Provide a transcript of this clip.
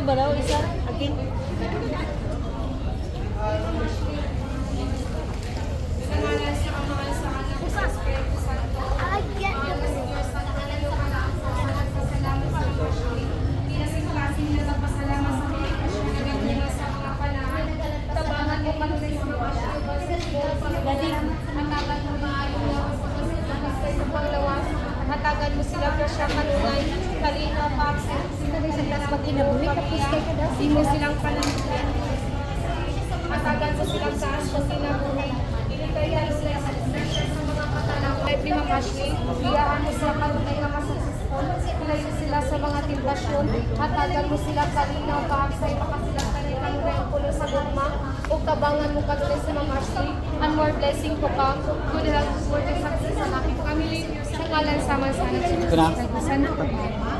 ba daw isa? Again? Hatagan mo sila presya kanunay, kalina pa, di mo silang panangin. Hatagan mo silang taas kung sinabuhay. Ilikaya sila sa presya sa mga patanaw. Ay Primang Ashley, biyahan mo sila kanunay na masususpon. Ilayo sila sa mga tentasyon. Hatagan mo sila kalina pa, sa makasilang kanunay ang pulo sa gugma. O kabangan mo kanunay sa mga Ashley. And more blessing to come. Good health, word of success sa aking family. Sa ngalan sama sa anak. Ito na.